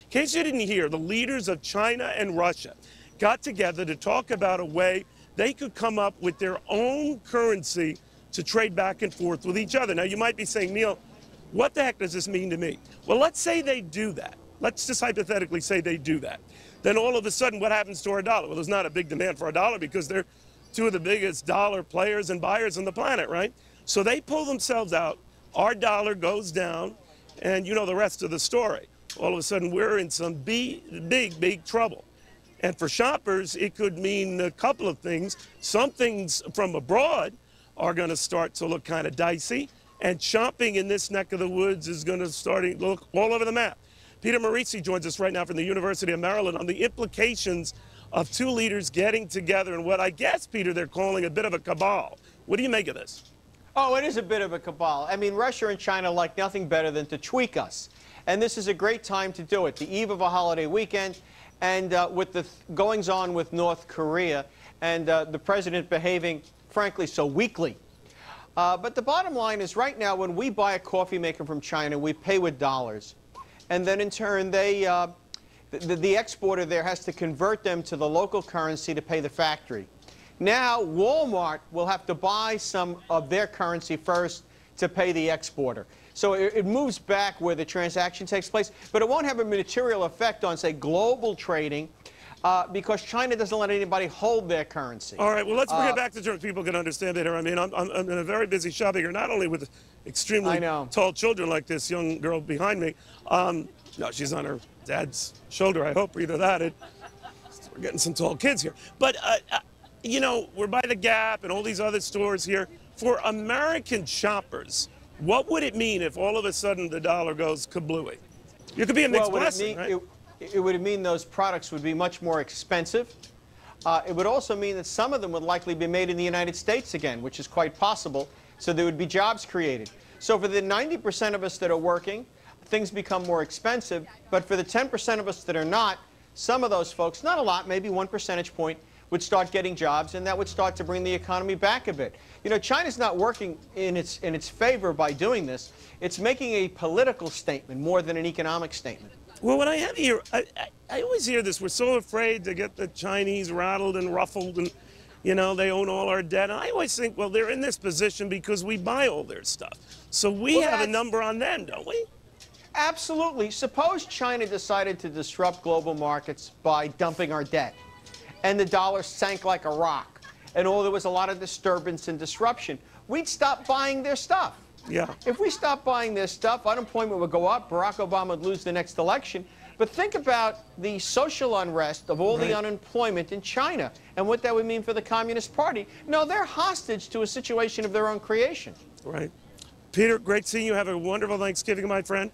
In case you didn't hear, the leaders of China and Russia got together to talk about a way they could come up with their own currency to trade back and forth with each other. Now, you might be saying, Neil, what the heck does this mean to me? Well, let's say they do that. Let's just hypothetically say they do that. Then all of a sudden, what happens to our dollar? Well, there's not a big demand for our dollar because they're two of the biggest dollar players and buyers on the planet, right? So they pull themselves out, our dollar goes down, and you know the rest of the story. All of a sudden, we're in some big trouble. And for shoppers, it could mean a couple of things. Some things from abroad are going to start to look kind of dicey, and shopping in this neck of the woods is going to start to look all over the map. Peter Morisi joins us right now from the University of Maryland on the implications of two leaders getting together and what I guess, Peter, they're calling a bit of a cabal. What do you make of this? Oh, it is a bit of a cabal. I mean, Russia and China like nothing better than to tweak us. And this is a great time to do it, the eve of a holiday weekend, and with the goings-on with North Korea, and the president behaving, frankly, so weakly. But the bottom line is right now, when we buy a coffee maker from China, we pay with dollars. And then in turn, the exporter there has to convert them to the local currency to pay the factory. Now, Walmart will have to buy some of their currency first to pay the exporter. So it moves back where the transaction takes place, but it won't have a material effect on, say, global trading because China doesn't let anybody hold their currency. All right, well, let's bring it back to terms people can understand better. I mean, I'm in a very busy shopping here, not only with extremely tall children like this young girl behind me. No, she's on her dad's shoulder, I hope, or either that. We're getting some tall kids here. But, you know, we're by the Gap and all these other stores here. For American shoppers, what would it mean if all of a sudden the dollar goes kablooey? You could be a mixed blessing, right? It would mean those products would be much more expensive. It would also mean that some of them would likely be made in the United States again, which is quite possible. So there would be jobs created. So for the 90% of us that are working, things become more expensive. But for the 10% of us that are not, some of those folks, not a lot, maybe 1 percentage point, would start getting jobs, and that would start to bring the economy back a bit. You know, China's not working in its favor by doing this. It's making a political statement more than an economic statement. Well, what I have here, I always hear this. We're so afraid to get the Chinese rattled and ruffled, and, you know, they own all our debt. And I always think, well, they're in this position because we buy all their stuff. So we have a number on them, don't we? Absolutely. Suppose China decided to disrupt global markets by dumping our debt, and the dollar sank like a rock, and there was a lot of disturbance and disruption. We'd stop buying their stuff. Yeah. If we stop buying their stuff, unemployment would go up, Barack Obama would lose the next election. But think about the social unrest of all the unemployment in China and what that would mean for the Communist Party. No, they're hostage to a situation of their own creation. Right. Peter, great seeing you. Have a wonderful Thanksgiving, my friend.